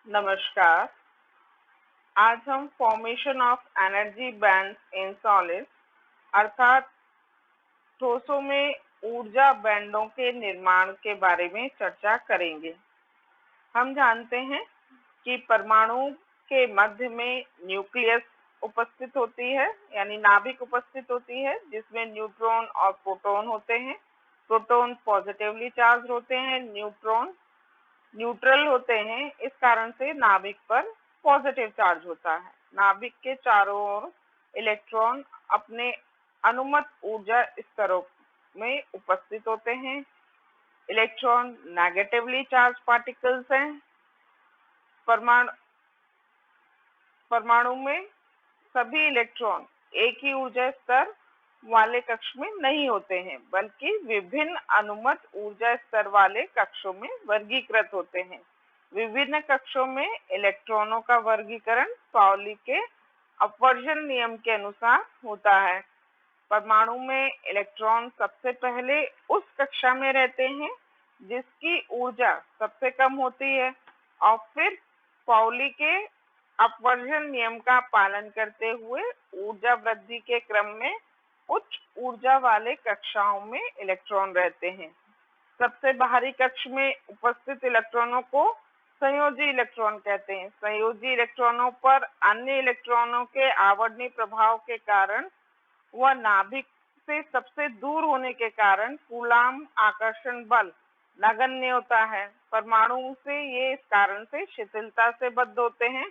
नमस्कार। आज हम formation of energy bands in solid अर्थात ठोसों में ऊर्जा बैंडों के निर्माण के बारे में चर्चा करेंगे। हम जानते हैं कि परमाणु के मध्य में न्यूक्लियस उपस्थित होती है, यानी नाभिक उपस्थित होती है, जिसमें न्यूट्रॉन और प्रोटॉन होते हैं। प्रोटॉन पॉजिटिवली चार्ज होते हैं, न्यूट्रॉन न्यूट्रल होते हैं। इस कारण से नाभिक पर पॉजिटिव चार्ज होता है। नाभिक के चारों ओर इलेक्ट्रॉन अपने अनुमत ऊर्जा स्तरों में उपस्थित होते हैं। इलेक्ट्रॉन नेगेटिवली चार्ज पार्टिकल्स हैं। परमाणु में सभी इलेक्ट्रॉन एक ही ऊर्जा स्तर वाले कक्ष में नहीं होते हैं, बल्कि विभिन्न अनुमत ऊर्जा स्तर वाले कक्षों में वर्गीकृत होते हैं। विभिन्न कक्षों में इलेक्ट्रॉनों का वर्गीकरण पाउली के अपवर्जन नियम के अनुसार होता है। परमाणु में इलेक्ट्रॉन सबसे पहले उस कक्षा में रहते हैं जिसकी ऊर्जा सबसे कम होती है, और फिर पाउली के अपवर्जन नियम का पालन करते हुए ऊर्जा वृद्धि के क्रम में उच्च ऊर्जा वाले कक्षाओं में इलेक्ट्रॉन रहते हैं। सबसे बाहरी कक्ष में उपस्थित इलेक्ट्रॉनों को संयोजी इलेक्ट्रॉन कहते हैं। संयोजी इलेक्ट्रॉनों पर अन्य इलेक्ट्रॉनों के आवर्तनीय प्रभाव के कारण वह नाभिक से सबसे दूर होने के कारण कूलाम आकर्षण बल नगण्य होता है। परमाणु से ये इस कारण से शिथिलता से बद्ध होते हैं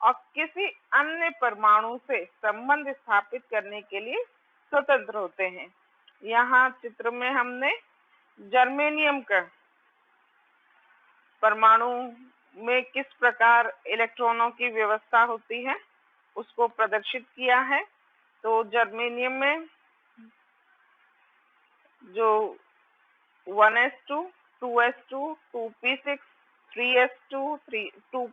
और किसी अन्य परमाणु से संबंध स्थापित करने के लिए स्वतंत्र होते हैं। यहाँ चित्र में हमने जर्मेनियम का परमाणु में किस प्रकार इलेक्ट्रॉनों की व्यवस्था होती है उसको प्रदर्शित किया है। तो जर्मेनियम में जो 1s2, 2s2, 2p6, 3s2, 2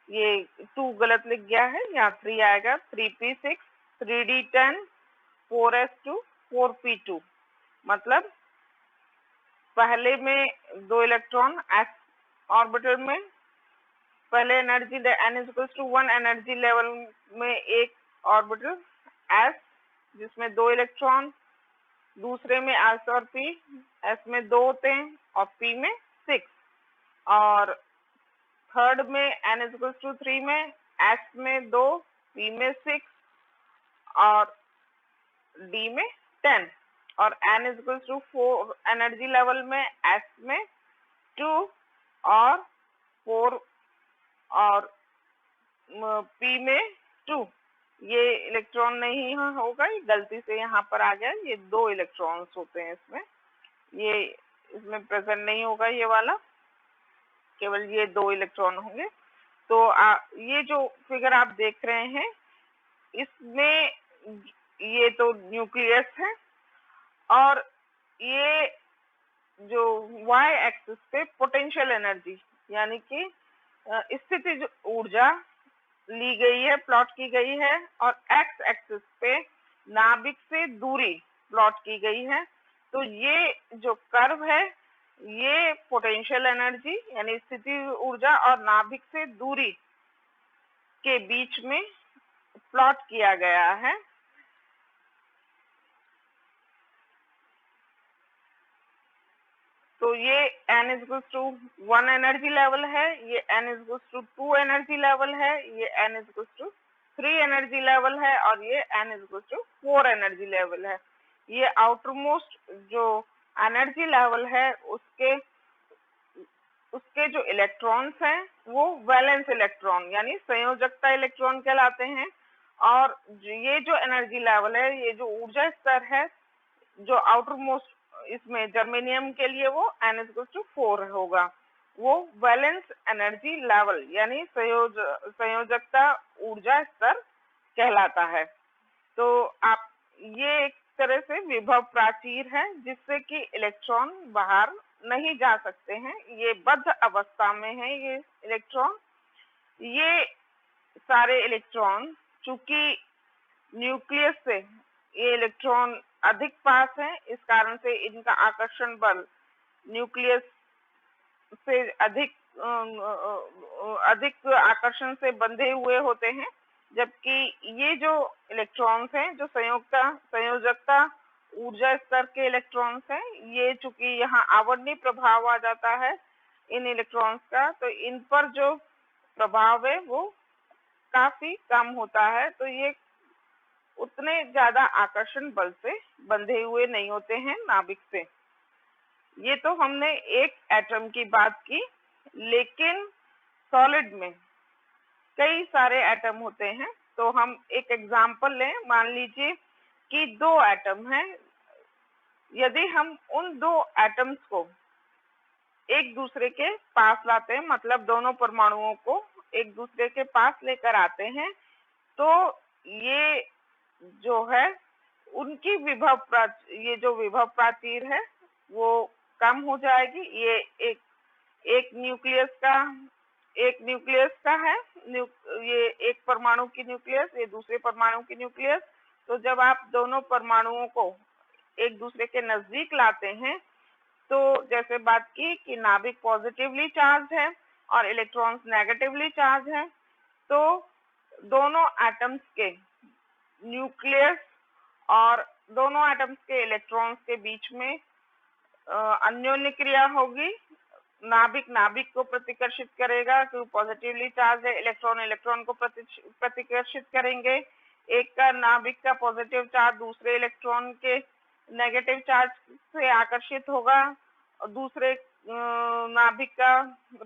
ये 2 गलत लिख गया है, यहाँ 3 आएगा, 3p6, 3d10, 4s2, 4p2। मतलब पहले में 2 इलेक्ट्रॉन s ऑर्बिटल में, पहले एनर्जी n=1 एनर्जी लेवल में एक ऑर्बिटल s जिसमें 2 इलेक्ट्रॉन, दूसरे में s और p, s में 2 होते हैं और p में 6, और थर्ड में n=3 में s में 2, p में 6 और d में 10, और n=4 एनर्जी लेवल में s में 2 और 4 और p में 2। ये इलेक्ट्रॉन नहीं होगा, ये गलती से यहाँ पर आ गया, ये 2 इलेक्ट्रॉन्स होते हैं इसमें, ये इसमें प्रेजेंट नहीं होगा ये वाला, केवल ये 2 इलेक्ट्रॉन होंगे। तो ये जो फिगर आप देख रहे हैं इसमें ये तो न्यूक्लियस है, और ये जो y एक्सिस पे पोटेंशियल एनर्जी यानी कि स्थितिज ऊर्जा ली गई है, प्लॉट की गई है, और x एक्सिस पे नाभिक से दूरी प्लॉट की गई है। तो ये जो कर्व है ये पोटेंशियल एनर्जी यानी स्थिति ऊर्जा और नाभिक से दूरी के बीच में प्लॉट किया गया है। तो ये n=1 एनर्जी लेवल है, ये n=2 एनर्जी लेवल है, ये n=3 एनर्जी लेवल है, और ये n=4 एनर्जी लेवल है। ये आउटर मोस्ट जो एनर्जी लेवल है उसके जो इलेक्ट्रॉन्स हैं वो वैलेंस इलेक्ट्रॉन यानी संयोजकता इलेक्ट्रॉन कहलाते हैं, और ये जो एनर्जी लेवल है, ये जो ऊर्जा स्तर है जो आउटर मोस्ट इसमें जर्मेनियम के लिए वो n=4 होगा, वो वैलेंस एनर्जी लेवल यानी संयोजकता ऊर्जा स्तर कहलाता है। तो आप ये एक तरह से विभव प्राचीर है जिससे कि इलेक्ट्रॉन बाहर नहीं जा सकते हैं, ये बद्ध अवस्था में है। ये इलेक्ट्रॉन, ये सारे इलेक्ट्रॉन चूंकि न्यूक्लियस से ये इलेक्ट्रॉन अधिक पास है, इस कारण से इनका आकर्षण बल न्यूक्लियस से अधिक अधिक आकर्षण से बंधे हुए होते हैं, जबकि ये जो इलेक्ट्रॉन्स हैं, जो संयोजकता ऊर्जा स्तर के इलेक्ट्रॉन्स हैं, ये चूंकि यहाँ आवर्णी प्रभाव आ जाता है इन इलेक्ट्रॉन्स का, तो इन पर जो प्रभाव है वो काफी कम होता है, तो ये उतने ज्यादा आकर्षण बल से बंधे हुए नहीं होते हैं नाभिक से। ये तो हमने एक एटम की बात की, लेकिन सॉलिड में कई सारे एटम होते हैं। तो हम एक एग्जांपल लें, मान लीजिए कि दो एटम हैं। यदि हम उन दो एटम्स को एक दूसरे के पास लाते हैं, मतलब दोनों परमाणुओं को एक दूसरे के पास लेकर आते हैं, तो ये जो है उनकी ये जो विभव प्राचीर है वो कम हो जाएगी। ये एक न्यूक्लियस का है, ये एक परमाणु की न्यूक्लियस, ये दूसरे परमाणु की न्यूक्लियस। तो जब आप दोनों परमाणुओं को एक दूसरे के नजदीक लाते हैं, तो जैसे बात की कि नाभिक पॉजिटिवली चार्ज है और इलेक्ट्रॉन्स नेगेटिवली चार्ज है, तो दोनों एटम्स के न्यूक्लियस और दोनों एटम्स के इलेक्ट्रॉन्स के बीच में अन्योन्य क्रिया होगी। नाभिक को प्रतिकर्षित करेगा, क्योंकि पॉजिटिवली चार्ज है, इलेक्ट्रॉन को प्रतिकर्षित करेंगे। एक का नाभिक का पॉजिटिव चार्ज दूसरे इलेक्ट्रॉन के नेगेटिव चार्ज से आकर्षित होगा, और दूसरे नाभिक का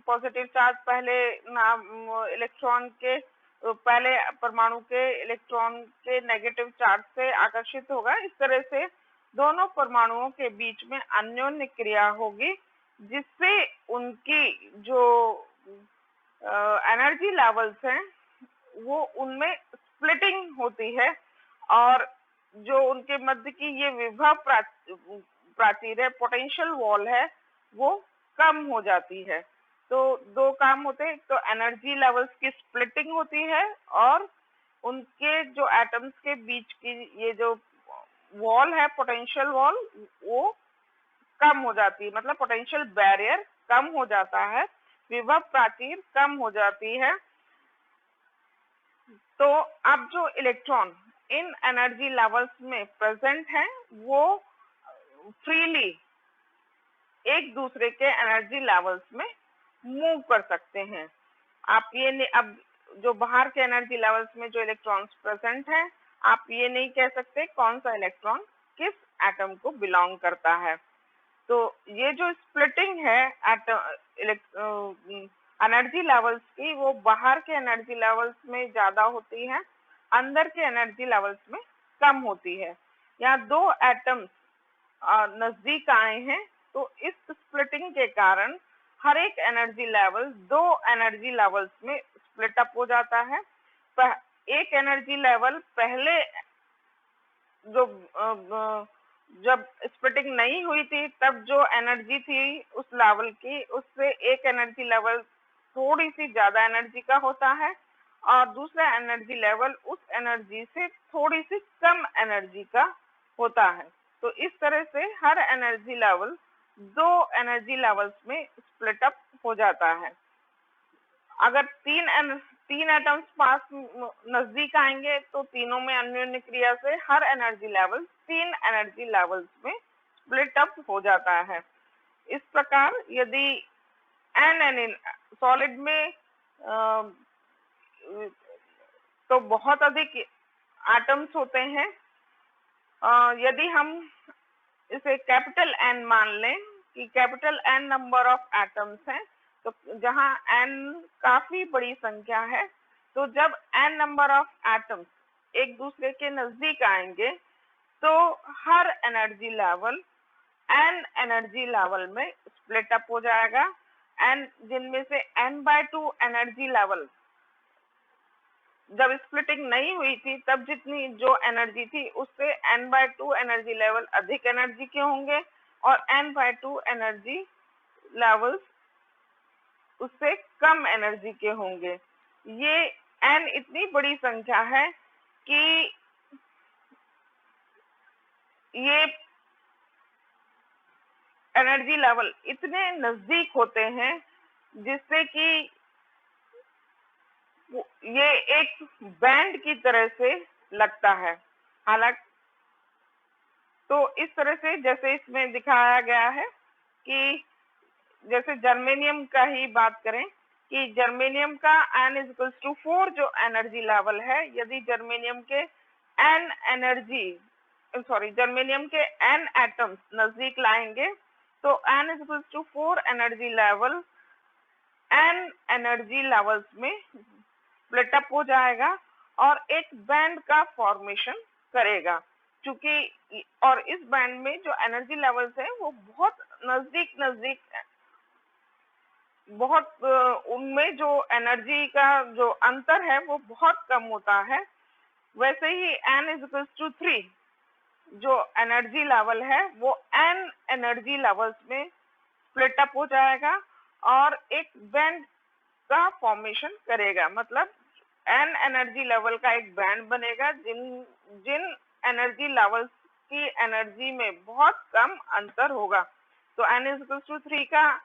पॉजिटिव चार्ज पहले परमाणु के इलेक्ट्रॉन के नेगेटिव चार्ज से आकर्षित होगा। इस तरह से दोनों परमाणुओं के बीच में अन्योन्य क्रिया होगी, जिससे उनकी जो एनर्जी लेवल्स हैं वो उनमें स्प्लिटिंग होती है, और जो उनके मध्य की ये विभव प्राचीर है, पोटेंशियल वॉल है, वो कम हो जाती है। तो दो काम होते हैं, तो एनर्जी लेवल्स की स्प्लिटिंग होती है, और उनके जो एटम्स के बीच की ये जो वॉल है, पोटेंशियल वॉल, वो कम हो जाती है, मतलब पोटेंशियल बैरियर कम हो जाता है, विभव प्राचीर कम हो जाती है। तो अब जो इलेक्ट्रॉन इन एनर्जी लेवल्स में प्रेजेंट है, वो फ्रीली एक दूसरे के एनर्जी लेवल्स में मूव कर सकते हैं। आप ये अब जो बाहर के एनर्जी लेवल्स में जो इलेक्ट्रॉन्स प्रेजेंट हैं, आप ये नहीं कह सकते कौन सा इलेक्ट्रॉन किस एटम को बिलोंग करता है। तो ये जो स्प्लिटिंग है एनर्जी लेवल्स की, वो बाहर के एनर्जी लेवल्स में ज्यादा होती है, अंदर के एनर्जी लेवल्स में कम होती है। यहाँ दो एटम्स नजदीक आए हैं, तो इस स्प्लिटिंग के कारण हर एक एनर्जी लेवल दो एनर्जी लेवल्स में स्प्लिट अप हो जाता है। एक एनर्जी लेवल पहले जो जब स्प्लिटिंग नहीं हुई थी, तब जो एनर्जी थी उस लेवल की, उससे एक एनर्जी लेवल थोड़ी सी ज्यादा एनर्जी का होता है, और दूसरा एनर्जी लेवल उस एनर्जी से थोड़ी सी कम एनर्जी का होता है। तो इस तरह से हर एनर्जी लेवल दो एनर्जी लेवल्स में स्प्लिट अप हो जाता है। अगर तीन एटम्स पास नजदीक आएंगे, तो तीनों में अन्योन्य क्रिया से हर एनर्जी लेवल तीन एनर्जी लेवल्स में स्प्लिट अप हो जाता है। इस प्रकार यदि एन सॉलिड में तो बहुत अधिक एटम्स होते हैं। यदि हम इसे कैपिटल एन मान लें कि capital N number of atoms हैं, तो जहां एन काफी बड़ी संख्या है, तो जब एन नंबर ऑफ एटम्स एक दूसरे के नजदीक आएंगे, तो हर एनर्जी लेवल एन एनर्जी लेवल में स्प्लिट अप हो जाएगा। एन जिनमें से n/2 एनर्जी लेवल जब स्प्लिटिंग नहीं हुई थी, तब जितनी जो एनर्जी थी उससे n/2 एनर्जी लेवल अधिक एनर्जी के होंगे, और n/2 एनर्जी लेवल्स उससे कम एनर्जी के होंगे। ये n इतनी बड़ी संख्या है कि ये एनर्जी लेवल इतने नजदीक होते हैं, जिससे कि ये एक बैंड की तरह से लगता है। हालांकि तो इस तरह से जैसे इसमें दिखाया गया है कि जैसे जर्मेनियम का ही बात करें कि जर्मेनियम का N=4 जो एनर्जी लेवल है, यदि जर्मेनियम के जर्मेनियम के N एटम्स नजदीक लाएंगे तो N=4 energy level N energy levels में स्प्लिट अप हो जाएगा और एक बैंड का फॉर्मेशन करेगा। क्योंकि और इस बैंड में जो एनर्जी लेवल्स है वो बहुत नजदीक बहुत उनमें जो एनर्जी का जो अंतर है वो बहुत कम होता है। वैसे ही N=3 जो एनर्जी लेवल है वो N एनर्जी लेवल्स में स्प्लिट अप हो जाएगा और एक बैंड का फॉर्मेशन करेगा। मतलब N एनर्जी लेवल का एक बैंड बनेगा जिन एनर्जी लेवल्स की एनर्जी में बहुत कम अंतर होगा। तो N=3 का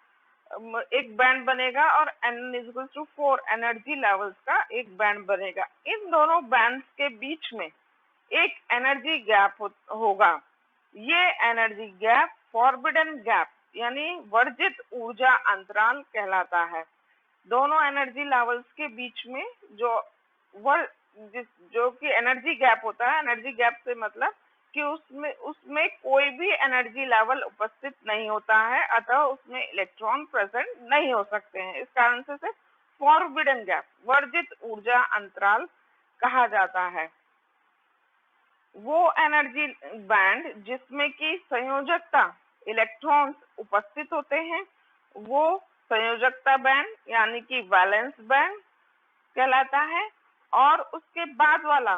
एक बैंड बनेगा और N=4 एनर्जी लेवल्स का एक बैंड बनेगा। इन दोनों बैंड्स के बीच में एक एनर्जी गैप होगा। ये एनर्जी गैप फॉरबिडन गैप यानी वर्जित ऊर्जा अंतराल कहलाता है। दोनों एनर्जी लेवल्स के बीच में जो कि एनर्जी गैप होता है, एनर्जी गैप से मतलब कि उसमें कोई भी एनर्जी लेवल उपस्थित नहीं होता है, अतः उसमें इलेक्ट्रॉन प्रेजेंट नहीं हो सकते हैं। इस कारण से फॉरबिडन गैप वर्जित ऊर्जा अंतराल कहा जाता है। वो एनर्जी बैंड जिसमें कि संयोजकता इलेक्ट्रॉन्स उपस्थित होते हैं वो संयोजकता बैंड यानी कि वैलेंस बैंड कहलाता है। और उसके बाद वाला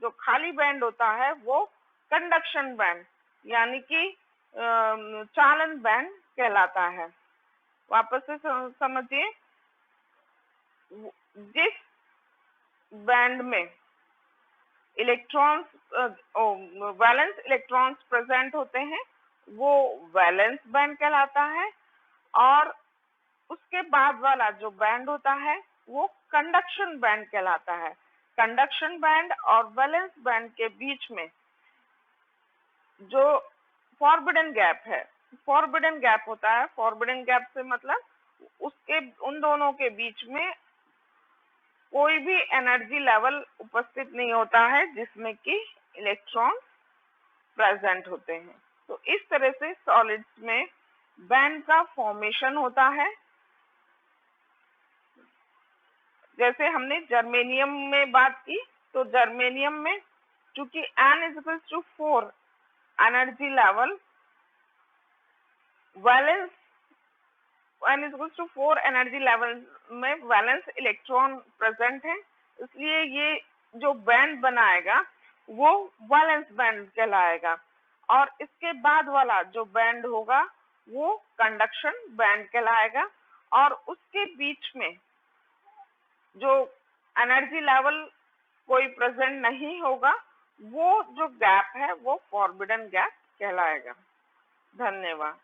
जो खाली बैंड होता है वो कंडक्शन बैंड यानी कि चालन बैंड कहलाता है। वापस से समझिए, जिस बैंड में इलेक्ट्रॉन्स वैलेंस इलेक्ट्रॉन्स प्रेजेंट होते हैं वो वैलेंस बैंड कहलाता है और उसके बाद वाला जो बैंड होता है वो कंडक्शन बैंड कहलाता है। कंडक्शन बैंड और वैलेंस बैंड के बीच में जो फॉरबिडन गैप है, फॉरबिडन गैप होता है। फॉरबिडन गैप से मतलब उन दोनों के बीच में कोई भी एनर्जी लेवल उपस्थित नहीं होता है जिसमें कि इलेक्ट्रॉन प्रेजेंट होते हैं। तो इस तरह से सॉलिड्स में बैंड का फॉर्मेशन होता है। जैसे हमने जर्मेनियम में बात की तो जर्मेनियम में चूंकि N=4 energy level valence N=4 energy level में वैलेंस इलेक्ट्रॉन प्रेजेंट है, इसलिए ये जो बैंड बनाएगा वो वैलेंस बैंड कहलाएगा। और इसके बाद वाला जो बैंड होगा वो कंडक्शन बैंड कहलाएगा और उसके बीच में जो एनर्जी लेवल कोई प्रेजेंट नहीं होगा वो जो गैप है वो फॉरबिडन गैप कहलाएगा। धन्यवाद।